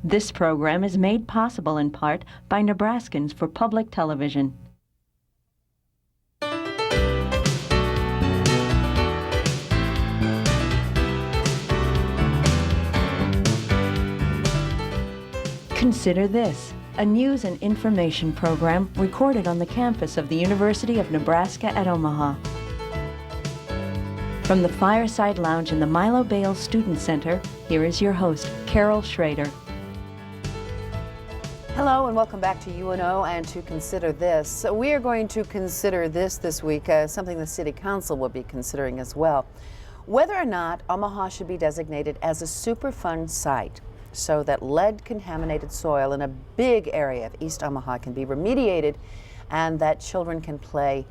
This program is made possible in part by Nebraskans for Public Television. Consider This, a news and information program recorded on the campus of the University of Nebraska at Omaha. From the Fireside Lounge in the Milo Bales Student Center, here is your host, Carol Schrader. Hello and welcome back to UNO and to Consider This. So we are going to consider this week, something the City Council will be considering as well. Whether or not Omaha should be designated as a Superfund site so that lead-contaminated soil in a big area of East Omaha can be remediated and that children can play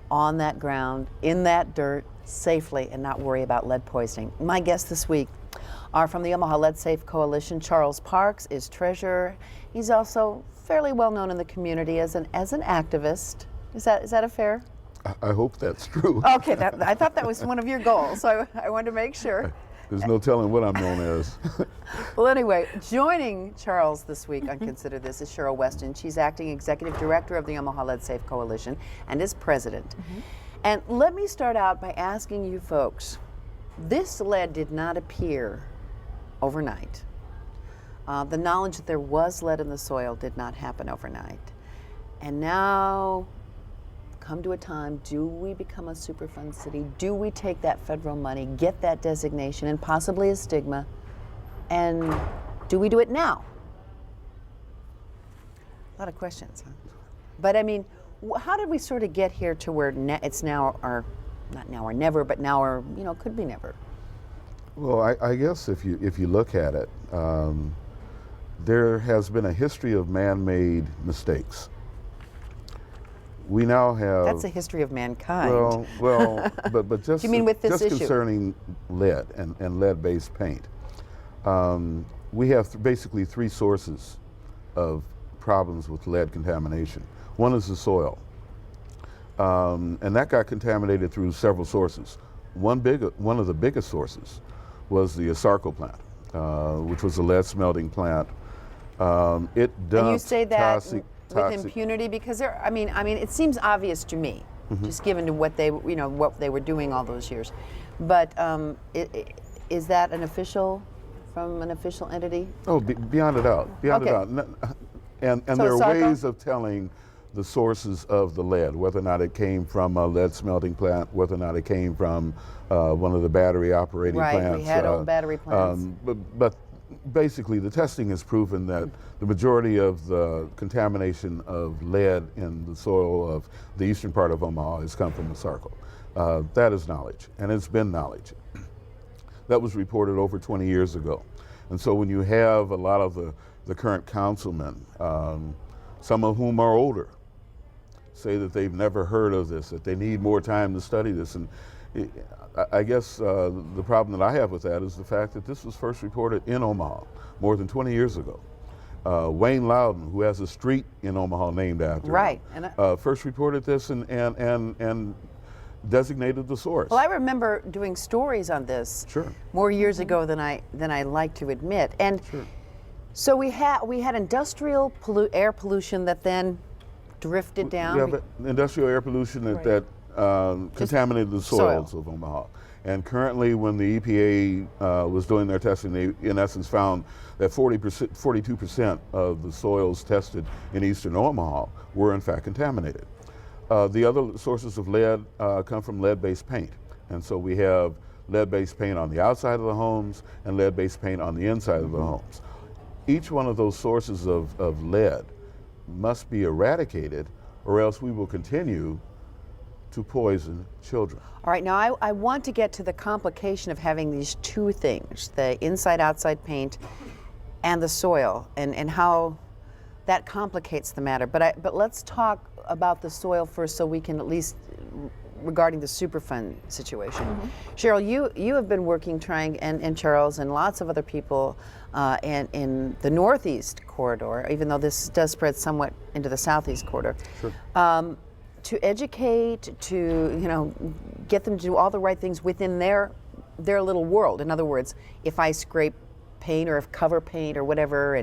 on that ground, in that dirt, safely and not worry about lead poisoning. My guests this week are from the Omaha Lead Safe Coalition. Charles Parks is treasurer. He's also fairly well known in the community as an activist. Is that a fair? I hope that's true. Okay, I thought that was one of your goals, so I wanted to make sure. There's no telling what I'm known as. Well, anyway, joining Charles this week on Consider This is Cheryl Weston. She's acting executive director of the Omaha Lead Safe Coalition and is president. And let me start out by asking you folks, this lead did not appear overnight. The knowledge that there was lead in the soil did not happen overnight. And now, come to a time, do we become a Superfund city? Do we take that federal money, get that designation and possibly a stigma, and do we do it now? A lot of questions, huh? But I mean, how did we sort of get here to where it's now or not now or never, but now or could be never? Well, I guess if you look at it, there has been a history of man-made mistakes. We now have. That's a history of mankind. But just, you mean with this just issue? Concerning lead and lead-based paint, we have basically three sources of problems with lead contamination. One is the soil, and that got contaminated through several sources. One of the biggest sources was the ASARCO plant, which was a lead smelting plant. It dumped and you say that toxic with impunity, because it seems obvious to me, just given to what they were doing all those years. But is that from an official entity? Oh, beyond a doubt, beyond a doubt. And so there are ways of telling the sources of the lead, whether or not it came from a lead smelting plant, whether or not it came from one of the battery operating plants. Right, we had old battery plants. But basically, the testing has proven that the majority of the contamination of lead in the soil of the eastern part of Omaha has come from ASARCO. That is knowledge, and it's been knowledge. That was reported over 20 years ago. And so when you have a lot of the current councilmen, some of whom are older, say that they've never heard of this, that they need more time to study this. And I guess the problem that I have with that is the fact that this was first reported in Omaha more than 20 years ago. Wayne Loudon, who has a street in Omaha named after him, first reported this and designated the source. Well, I remember doing stories on this more years ago than I like to admit. And so we had industrial air pollution that then drifted down. Yeah, but industrial air pollution that contaminated the soils of Omaha. And currently, when the EPA was doing their testing, they in essence found that 42% of the soils tested in eastern Omaha were in fact contaminated. The other sources of lead come from lead-based paint. And so we have lead-based paint on the outside of the homes and lead-based paint on the inside of the homes. Each one of those sources of lead must be eradicated, or else we will continue to poison children. All right, now I want to get to the complication of having these two things, the inside-outside paint and the soil, and how that complicates the matter. But let's talk about the soil first, so we can at least, regarding the Superfund situation. Cheryl, you have been working and Charles and lots of other people in the northeast corridor, even though this does spread somewhat into the southeast corridor, to educate, to get them to do all the right things within their little world. In other words, if I scrape paint or if cover paint or whatever,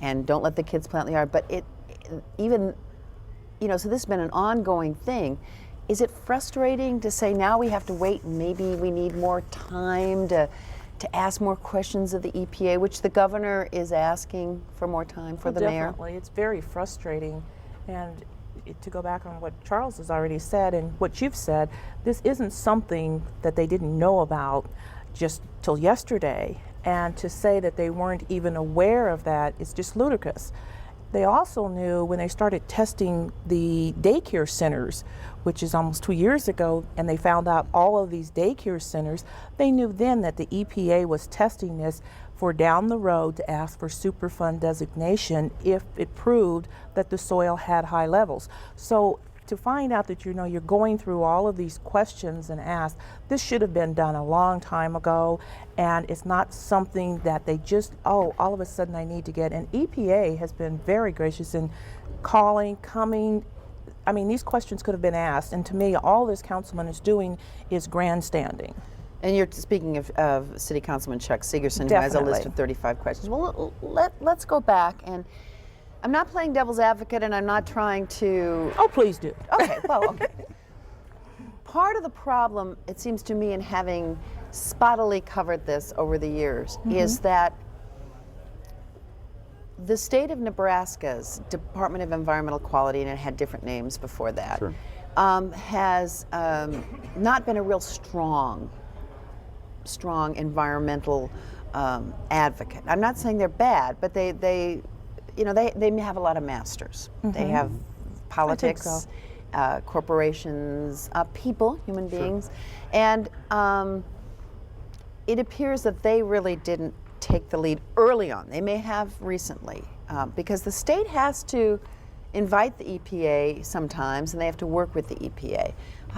and don't let the kids plant in the yard. But even, you know, so this has been an ongoing thing. Is it frustrating to say now we have to wait and maybe we need more time to ask more questions of the EPA, which the governor is asking for more time for the mayor? Definitely. It's very frustrating. And to go back on what Charles has already said and what you've said, this isn't something that they didn't know about just till yesterday. And to say that they weren't even aware of that is just ludicrous. They also knew when they started testing the daycare centers, which is almost 2 years ago, and they found out all of these daycare centers, they knew then that the EPA was testing this for down the road to ask for Superfund designation if it proved that the soil had high levels. So to find out that you're going through all of these questions and ask, this should have been done a long time ago, and it's not something that they just, all of a sudden I need to get. And EPA has been very gracious in calling, coming. I mean, these questions could have been asked, and to me, all this councilman is doing is grandstanding. And you're speaking of City Councilman Chuck Segerson, who has a list of 35 questions. Well, let's go back, and I'm not playing devil's advocate, and I'm not trying to... Oh, please do. Okay, well, okay. Part of the problem, it seems to me, in having spottily covered this over the years, is that the state of Nebraska's Department of Environmental Quality, and it had different names before that, Sure. Has not been a real strong environmental advocate. I'm not saying they're bad, but they may have a lot of masters. They have politics, corporations, people, human beings, and it appears that they really didn't take the lead early on. They may have recently, because the state has to invite the EPA sometimes, and they have to work with the EPA.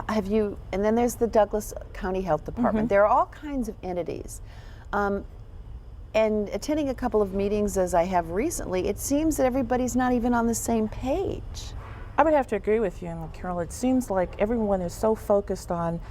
And then there's the Douglas County Health Department. There are all kinds of entities. And attending a couple of meetings as I have recently, it seems that everybody's not even on the same page. I would have to agree with you, and Carol, it seems like everyone is so focused on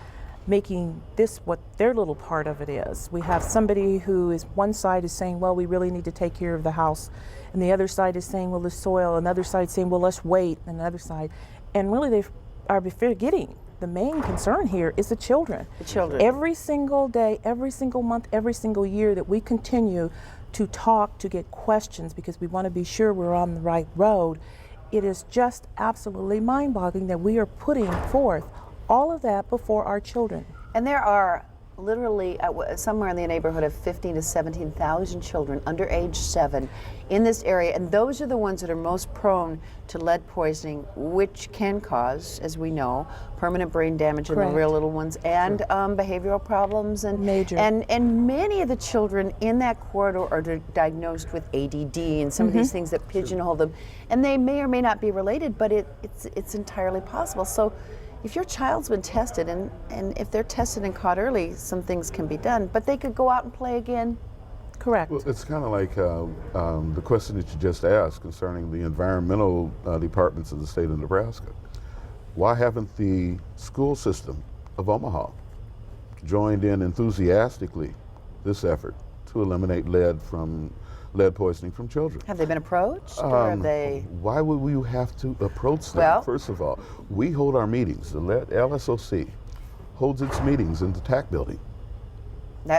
making this what their little part of it is. We have somebody who is, one side is saying, well, we really need to take care of the house, and the other side is saying, well, the soil, another side saying, well, let's wait, and another side. And really they are forgetting the main concern here is the children. The children. Every single day, every single month, every single year that we continue to talk, to get questions, because we want to be sure we're on the right road, it is just absolutely mind-boggling that we are putting forth all of that before our children. And there are literally somewhere in the neighborhood of 15,000 to 17,000 children under age 7 in this area, and those are the ones that are most prone to lead poisoning, which can cause, as we know, permanent brain damage in the real little ones, and behavioral problems, and major. And many of the children in that corridor are diagnosed with ADD and some of these things that pigeonhole them, and they may or may not be related, but it's entirely possible. So if your child's been tested, and if they're tested and caught early, some things can be done, but they could go out and play again. Correct. Well, it's kind of like the question that you just asked concerning the environmental departments of the state of Nebraska. Why haven't the school system of Omaha joined in enthusiastically this effort to eliminate lead poisoning from children? Have they been approached, or have they? Why would we have to approach them? Well, first of all, we hold our meetings. The LSOC holds its meetings in the TAC building.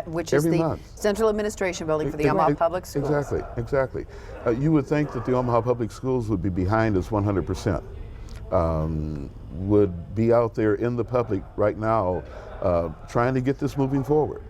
Which is every the month. Central Administration Building for the Omaha Public Schools. Exactly. You would think that the Omaha Public Schools would be behind us 100%. Would be out there in the public right now trying to get this moving forward.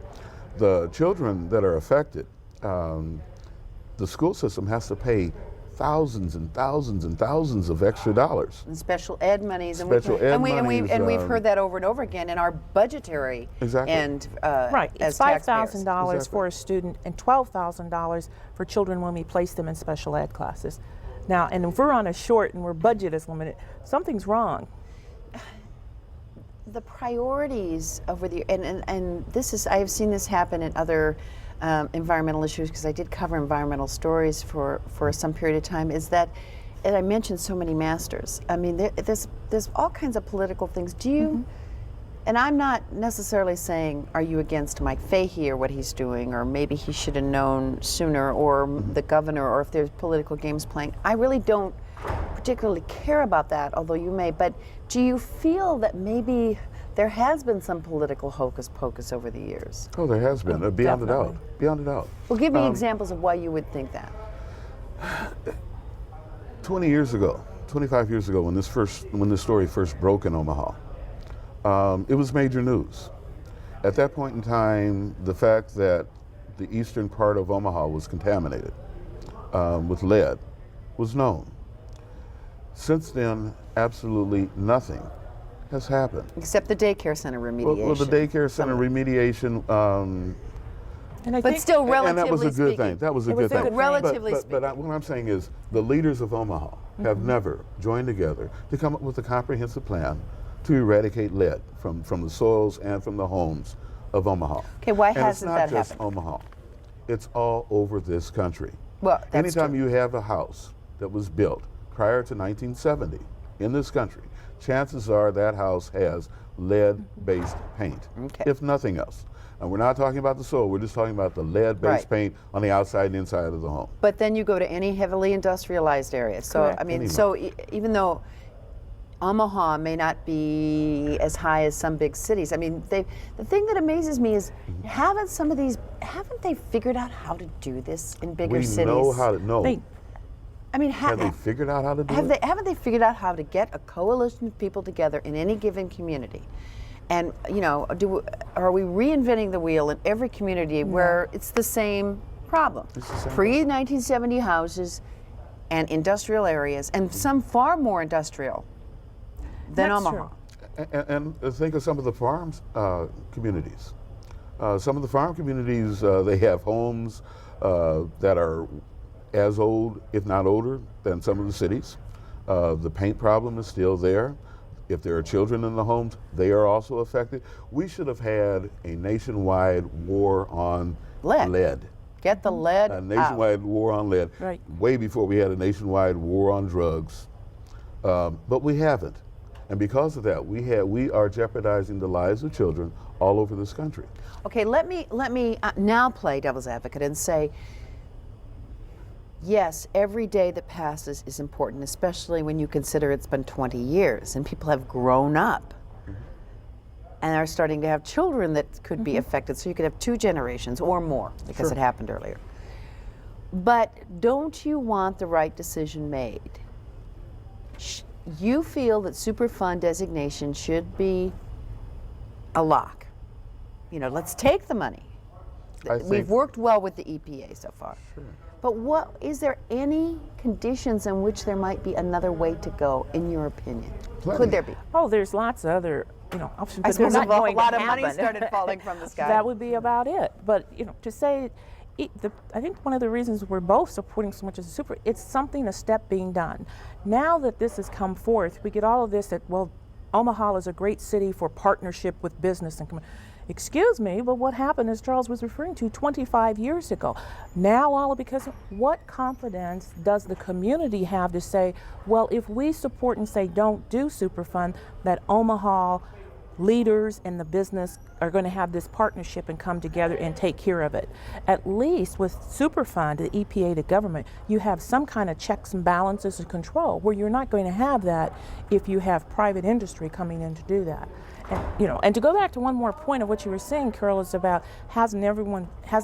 The children that are affected, the school system has to pay thousands and thousands and thousands of extra dollars. And special ed monies, We've heard that over and over again in our budgetary end. Right, it's $5,000 Exactly. for a student and $12,000 for children when we place them in special ed classes. Now, and if we're on a short and our budget is limited, something's wrong. The priorities over the and this is, I have seen this happen in other environmental issues, because I did cover environmental stories for some period of time, is that, and I mentioned so many masters. I mean, there's all kinds of political things. Do you, And I'm not necessarily saying, are you against Mike Fahey or what he's doing, or maybe he should have known sooner, or the governor, or if there's political games playing. I really don't particularly care about that, although you may. But do you feel that maybe there has been some political hocus pocus over the years? Oh, there has been, beyond a definitely. doubt. Beyond a doubt. Well, give me examples of why you would think that. 20 years ago, 25 years ago, when this story first broke in Omaha, it was major news. At that point in time, the fact that the eastern part of Omaha was contaminated with lead was known. Since then, absolutely nothing has happened. Except the daycare center remediation. Well, the daycare center remediation, And I But think still, relatively and that was a good speaking. thing. That was a It good was a thing. good thing. Relatively but what I'm saying is the leaders of Omaha have never joined together to come up with a comprehensive plan to eradicate lead from the soils and from the homes of Omaha. Okay, why and hasn't that it's not just happened? Omaha. It's all over this country. Well, that's Anytime true. you have a house that was built prior to 1970 in this country, chances are that house has lead-based paint, Okay. if nothing else. And we're not talking about the soil, we're just talking about the lead-based Right. paint on the outside and inside of the home. But then you go to any heavily industrialized area. So, Correct. I mean, Any so even though Omaha may not be as high as some big cities, I mean, the thing that amazes me is haven't they figured out how to do this in bigger We cities? know how to know. They- I mean, Have they figured out how to do it? haven't they figured out how to get a coalition of people together in any given community? And you know, are we reinventing the wheel in every community where it's the same problem? It's the same Pre-1970 houses and industrial areas, and some far more industrial than That's Omaha. true. And think of some of the farms communities. Some of the farm communities, they have homes that are as old, if not older, than some of the cities. The paint problem is still there. If there are children in the homes, they are also affected. We should have had a nationwide war on Lead. Get the lead A out. nationwide war on lead, Right. way before we had a nationwide war on drugs. But we haven't. And because of that, we are jeopardizing the lives of children all over this country. Okay, let me now play devil's advocate and say, yes, every day that passes is important, especially when you consider it's been 20 years and people have grown up and are starting to have children that could be affected. So you could have 2 generations or more because it happened earlier. But don't you want the right decision made? You feel that Superfund designation should be a lock. You know, let's take the money. I We've think- worked well with the EPA so far. But is there any conditions in which there might be another way to go, in your opinion? Plenty. Could there be? Oh, there's lots of other, options. I but they're suppose not if a going to lot of money happen. started falling from the sky. That would be about it. But to say, I think one of the reasons we're both supporting so much as it's something, a step being done. Now that this has come forth, we get all of this that, well, Omaha is a great city for partnership with business and excuse me, but what happened, as Charles was referring to, 25 years ago? Now all because what confidence does the community have to say, well, if we support and say don't do Superfund, that Omaha leaders and the business are going to have this partnership and come together and take care of it. At least with Superfund, the EPA, the government, you have some kind of checks and balances and control where you're not going to have that if you have private industry coming in to do that. And, and to go back to one more point of what you were saying, Carol, is about hasn't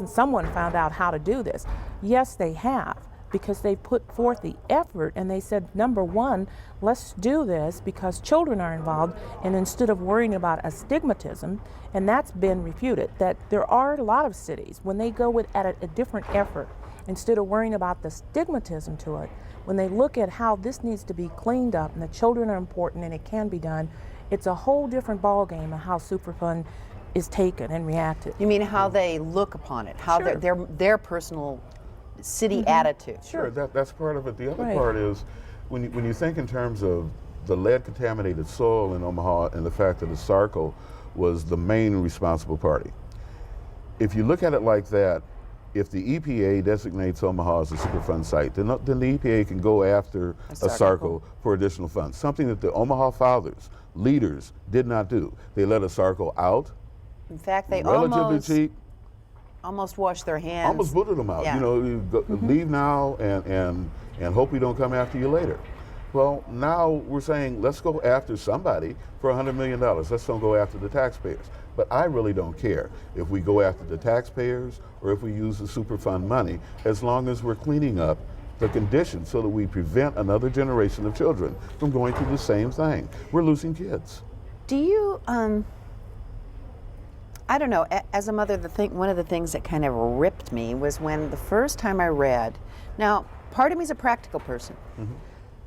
someone found out how to do this? Yes, they have, because they put forth the effort and they said, number one, let's do this because children are involved, and instead of worrying about astigmatism, and that's been refuted, that there are a lot of cities, when they go at a different effort, instead of worrying about the stigmatism to it, when they look at how this needs to be cleaned up and the children are important and it can be done, it's a whole different ballgame of how Superfund is taken and reacted. You mean how they look upon it, how Sure. their personal city attitude? Sure, that's part of it. The other Right. part is when you think in terms of the lead-contaminated soil in Omaha and the fact that ASARCO was the main responsible party. If you look at it like that, if the EPA designates Omaha as a Superfund site, then the EPA can go after a SARCO for additional funds, something that the Omaha fathers, leaders, did not do. They let a SARCO out, In fact, they relatively cheap, almost washed their hands. almost booted them out. Yeah. You know, you leave now and hope we don't come after you later. Well, now we're saying let's go after somebody for $100 million. Let's don't go after the taxpayers. But I really don't care if we go after the taxpayers or if we use the Superfund money, as long as we're cleaning up the conditions so that we prevent another generation of children from going through the same thing. We're losing kids. Do you, I don't know, as a mother, one of the things that kind of ripped me was when the first time I read, now, part of me is a practical person,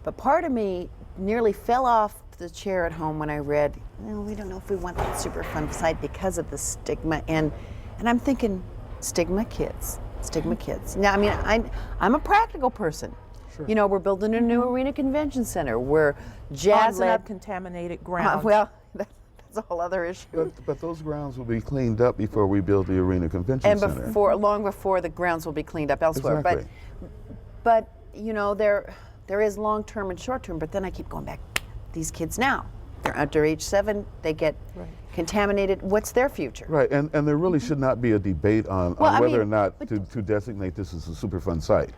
but part of me nearly fell off the chair at home when I read, well, we don't know if we want that Superfund site because of the stigma, and I'm thinking, stigma kids. Now, I mean, I'm a practical person. Sure. You know, we're building a new arena convention center. We're jazzing On lead up contaminated ground. well, that's a whole other issue. But those grounds will be cleaned up before we build the Arena Convention And Center. long before the grounds will be cleaned up elsewhere. Exactly. But you know, there is long term and short term. But then I keep going back. These kids now, they're under age 7. They get contaminated. What's their future? Right, and there really should not be a debate on Well, I whether or mean, not but- to designate this as a Superfund site.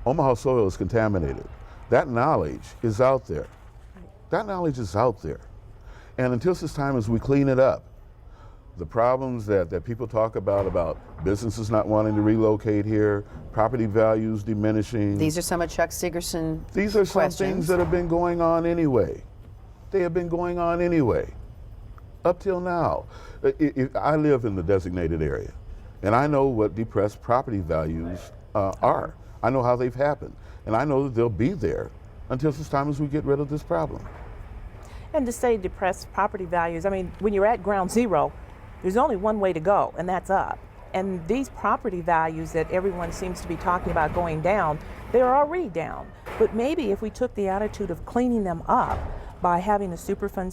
Omaha soil is contaminated. That knowledge is out there. That knowledge is out there. And until such time as we clean it up, the problems that people talk about businesses not wanting to relocate here, property values diminishing. These are some of Chuck Sigerson These are some questions. things that have been going on anyway. They have been going on anyway, up till now. I live in the designated area, and I know what depressed property values are. I know how they've happened, and I know that they'll be there until such time as we get rid of this problem. And to say depressed property values, I mean, when you're at ground zero, there's only one way to go, and that's up. And these property values that everyone seems to be talking about going down, they're already down. But maybe if we took the attitude of cleaning them up by having the Superfund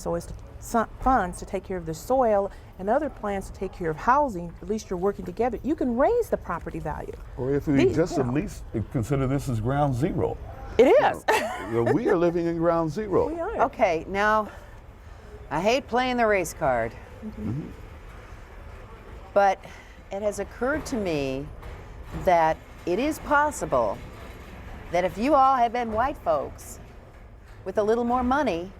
funds to take care of the soil and other plans to take care of housing, at least you're working together, you can raise the property value. Or if we just at least consider this as ground zero. It is. You know, we are living in ground zero. We are. Okay, now, I hate playing the race card, but it has occurred to me that it is possible that if you all had been white folks with a little more money,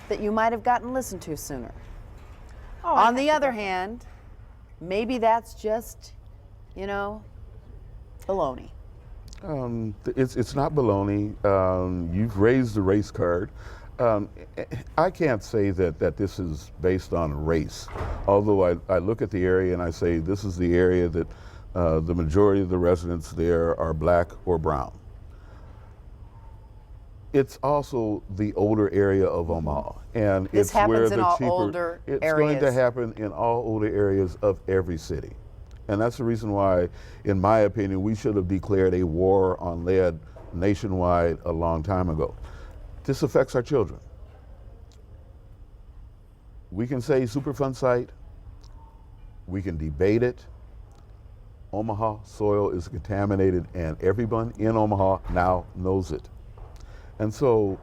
that you might have gotten listened to sooner. Oh, On the other hand, maybe that's just, you know, baloney. It's not baloney. You've raised the race card. I can't say that this is based on race, although I look at the area and I say this is the area that the majority of the residents there are black or brown. It's also the older area of Omaha, and This it's where happens in the all cheaper. older it's going to areas. happen in all older areas of every city, and that's the reason why, in my opinion, we should have declared a war on lead nationwide a long time ago. This affects our children. We can say Superfund site. We can debate it. Omaha soil is contaminated, and everyone in Omaha now knows it. And so,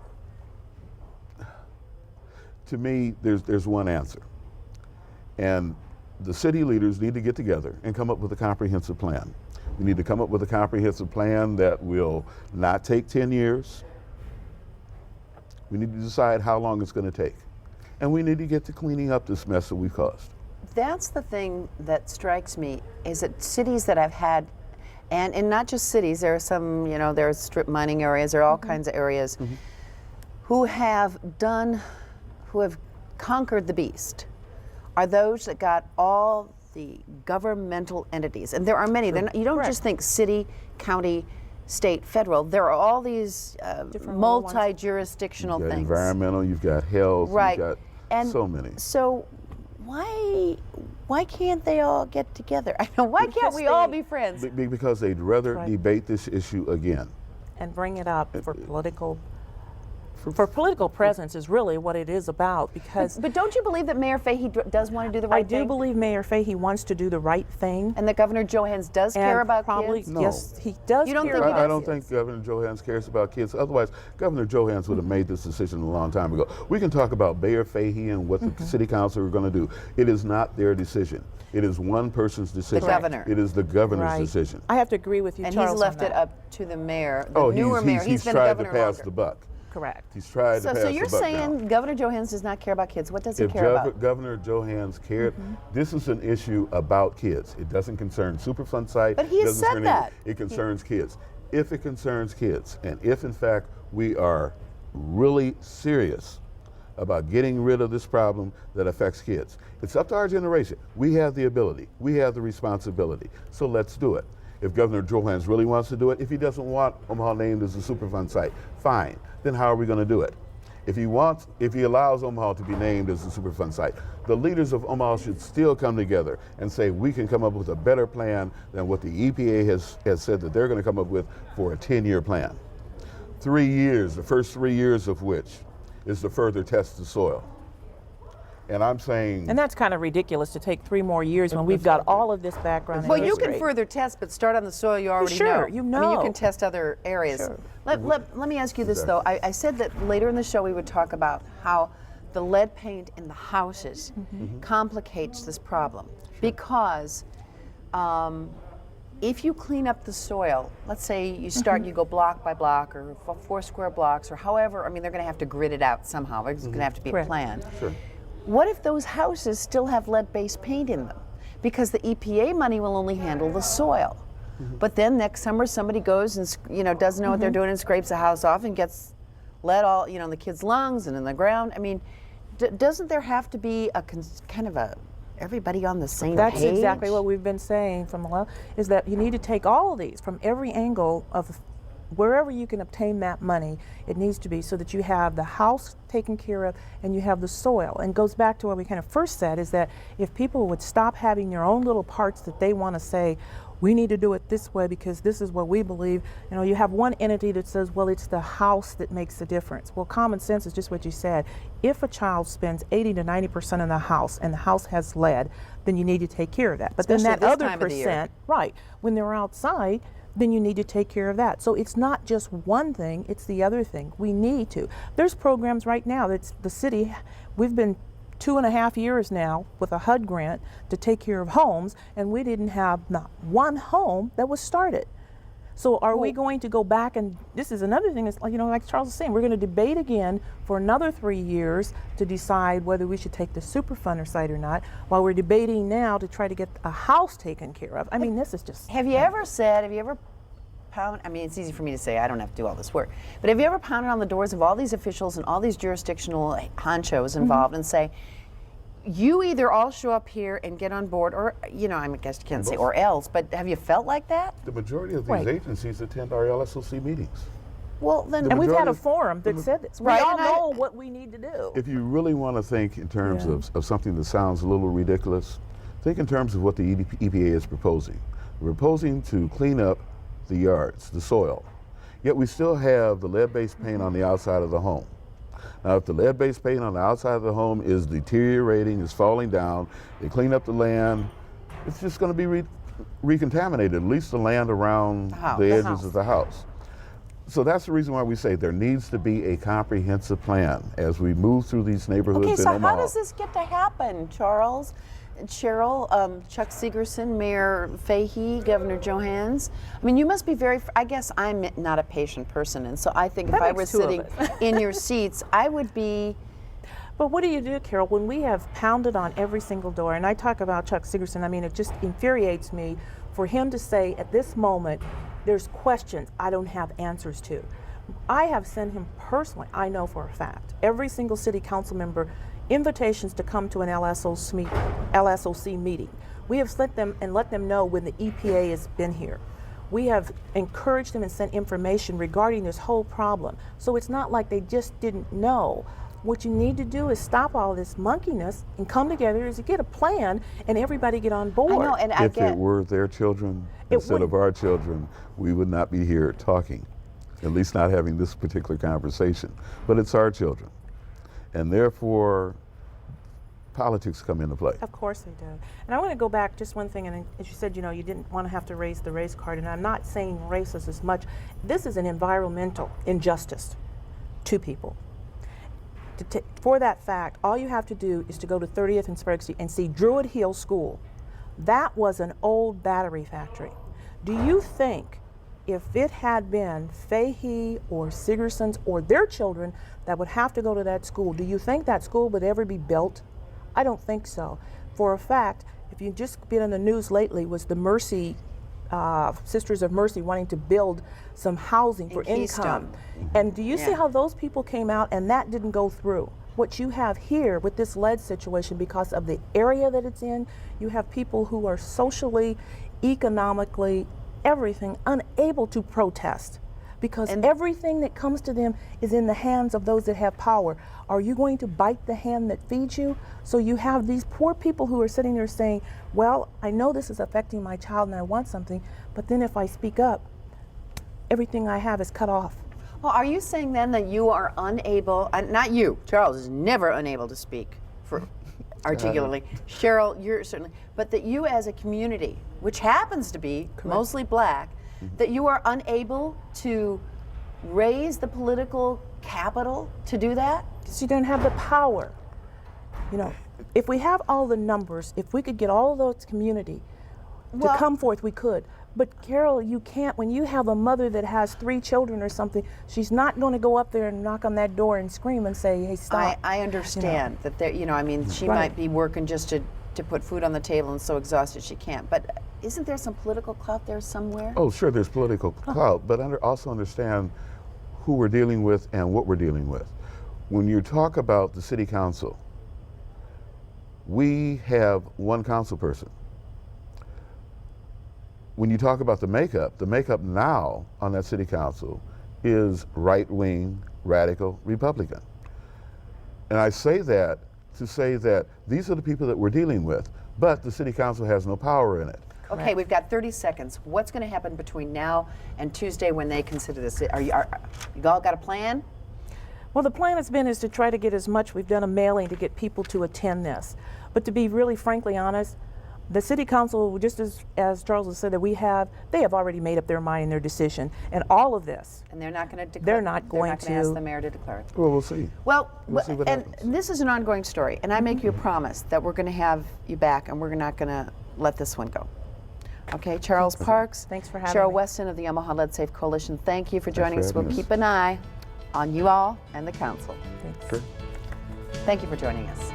to me, there's one answer. And the city leaders need to get together and come up with a comprehensive plan. We need to come up with a comprehensive plan that will not take 10 years. We need to decide how long it's going to take. And we need to get to cleaning up this mess that we've caused. That's the thing that strikes me, is that cities that I've had, and not just cities, there are some, you know, there are strip mining areas, there are all kinds of areas, who have conquered the beast, are those that got all the governmental entities. And there are many. They're not, you don't just think city, county, state, federal. There are all these multi-jurisdictional You've got things. environmental, you've got health, Right. you've got And so many. So why can't they all get together? I know, why can't we all be friends? Because they'd rather Right. debate this issue again. And bring it up for political for political presence is really what it is about, because But don't you believe that Mayor Fahey does want to do the right I thing? do believe Mayor Fahey wants to do the right thing. And that Governor Johanns does and care about probably, kids? No. Yes, he does You don't care think he about I don't kids. think Governor Johanns cares about kids. Otherwise, Governor Johanns would have made this decision a long time ago. We can talk about Mayor Fahey and what the city council are going to do. It is not their decision. It is one person's decision. governor. It is the governor's Right. decision. I have to agree with you, And Charles. he's left on it that. up to the mayor, the Oh, newer mayor. he's been tried governor to pass longer. the buck. Correct. He's tried to So, pass so you're the buck saying now. Governor Johanns does not care about kids. What does he If care about? Governor Johanns cared, this is an issue about kids. It doesn't concern Superfund site. But he it has doesn't said concern that. It concerns kids. If it concerns kids, and if in fact we are really serious about getting rid of this problem that affects kids, it's up to our generation. We have the ability. We have the responsibility. So let's do it. If Governor Johanns really wants to do it, if he doesn't want Omaha named as a Superfund site, fine. Then how are we going to do it? If he allows Omaha to be named as a Superfund site, the leaders of Omaha should still come together and say we can come up with a better plan than what the EPA has said that they're going to come up with for a 10-year plan. 3 years, the first 3 years of which is to further test the soil. And I'm saying, And that's kind of ridiculous to take 3 more years when we've got all of this background. Well, and you can history. further test, but start on the soil you already sure, know. you I mean, you know. can test other areas. Sure. Let me ask you this, though. I said that later in the show we would talk about how the lead paint in the houses complicates this problem. Because if you clean up the soil, let's say you start, you go block by block or 4 square blocks or however, I mean, they're going to have to grid it out somehow. There's going to have to be a Correct. plan. sure. What if those houses still have lead-based paint in them? Because the EPA money will only handle the soil. But then next summer somebody goes and doesn't know what they're doing and scrapes the house off and gets lead all in the kids' lungs and in the ground. I mean, doesn't there have to be a kind of a everybody on the same That's page? exactly what we've been saying from a while, is that you need to take all of these from every angle of wherever you can obtain that money. It needs to be so that you have the house taken care of and you have the soil. And goes back to what we kind of first said, is that if people would stop having their own little parts that they want to say, we need to do it this way because this is what we believe. You have one entity that says, well, it's the house that makes the difference. Well, common sense is just what you said. If a child spends 80 to 90% in the house and the house has lead, then you need to take care of that. But Especially then that this other time of the year. percent, right, when they're outside, then you need to take care of that. So it's not just one thing, it's the other thing. We need to. There's programs right now that's the city, we've been 2.5 years now with a HUD grant to take care of homes, and we didn't have not one home that was started. So are we going to go back, and this is another thing, is like Charles was saying, we're going to debate again for another 3 years to decide whether we should take the Superfunder site or not, while we're debating now to try to get a house taken care of. I mean, this is just... Have you ever pounded, I mean, it's easy for me to say, I don't have to do all this work, but have you ever pounded on the doors of all these officials and all these jurisdictional honchos involved and say, you either all show up here and get on board, or, I guess you can't say or else, but have you felt like that? The majority of these Right. agencies attend our LSOC meetings. Well, then, And we've had a majority- forum that said this. Right, We all and I- know what we need to do. If you really want to think in terms Yeah. of something that sounds a little ridiculous, think in terms of what the EPA is proposing. We're proposing to clean up the yards, the soil. Yet we still have the lead-based paint on the outside of the home. Now, if the lead-based paint on the outside of the home is deteriorating, is falling down, they clean up the land, it's just going to be recontaminated, at least the land around the edges house. of the house. So that's the reason why we say there needs to be a comprehensive plan as we move through these neighborhoods okay, in so Omaha. how does this get to happen, Charles? Cheryl, Chuck Segerson, Mayor Fahey, Governor Johanns. I mean, you must be I guess I'm not a patient person, and so I think if That I makes was 2 of sitting us. in your seats, I would be. But what do you do, Carol, when we have pounded on every single door, and I talk about Chuck Segerson, I mean, it just infuriates me for him to say at this moment, there's questions I don't have answers to. I have sent him personally, I know for a fact, every single city council member invitations to come to an LSOC meeting. We have sent them and let them know when the EPA has been here. We have encouraged them and sent information regarding this whole problem. So it's not like they just didn't know. What you need to do is stop all this monkeyness and come together as you get a plan and everybody get on board. I know, and I If get. it were their children It instead of wouldn't. our children, we would not be here talking. at least not having this particular conversation. But it's our children. And therefore, politics come into play. Of course they do. And I want to go back just one thing, and as you said, you know, you didn't want to have to raise the race card, and I'm not saying racist as much. This is an environmental injustice to people. For that fact, all you have to do is to go to 30th and Sprague Street and see Druid Hill School. That was an old battery factory. Do you think if it had been Fahey or Sigerson's or their children that would have to go to that school, do you think that school would ever be built? I don't think so. For a fact, if you've just been in the news lately, was the Mercy, Sisters of Mercy wanting to build some housing for income. And do you see how those people came out and that didn't go through? What you have here with this lead situation, because of the area that it's in, you have people who are socially, economically, everything unable to protest because everything that comes to them is in the hands of those that have power. Are you going to bite the hand that feeds you? So you have these poor people who are sitting there saying, well, I know this is affecting my child and I want something, but then if I speak up, everything I have is cut off. Well, are you saying then that you are unable, not you, Charles is never unable to speak for articulately. Cheryl, you're certainly, but that you as a community, which happens to be mostly black, that you are unable to raise the political capital to do that? Because you don't have the power. You know, if we have all the numbers, if we could get all of those community to come forth, we could. But Carol, you can't. When you have a mother that has 3 children or something, she's not going to go up there and knock on that door and scream and say, hey, stop. I understand that there, you know, I mean, she might be working just to put food on the table and so exhausted she can't. But isn't there some political clout there somewhere? Oh, sure, there's political clout, but also understand who we're dealing with and what we're dealing with. When you talk about the city council, we have one council person. When you talk about the makeup now on that city council is right-wing, radical Republican. And I say that to say that these are the people that we're dealing with, but the city council has no power in it. Okay, we've got 30 seconds. What's going to happen between now and Tuesday when they consider this? You all got a plan? Well, the plan has been is to try to get as much. We've done a mailing to get people to attend this. But to be really frankly honest, the city council, just as Charles has said that they have already made up their mind and their decision. And all of this. And they're not going to declare. They're not going to ask the mayor to declare it. Well, we'll see. Well, We'll see what and happens. this is an ongoing story. And I make you a promise that we're going to have you back and we're not going to let this one go. Okay, Charles Parks. Thanks for having Cheryl me. Weston of the Omaha Lead Safe Coalition. Thank you for joining us. having We'll us. keep an eye on you all and the council. Thanks. Sure. Thank you for joining us.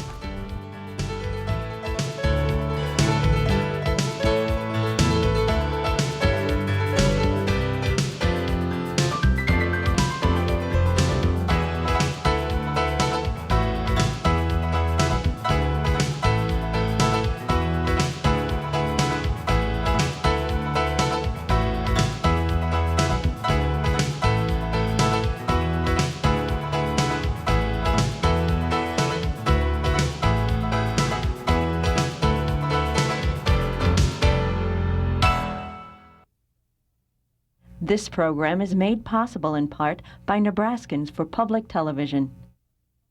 This program is made possible in part by Nebraskans for Public Television.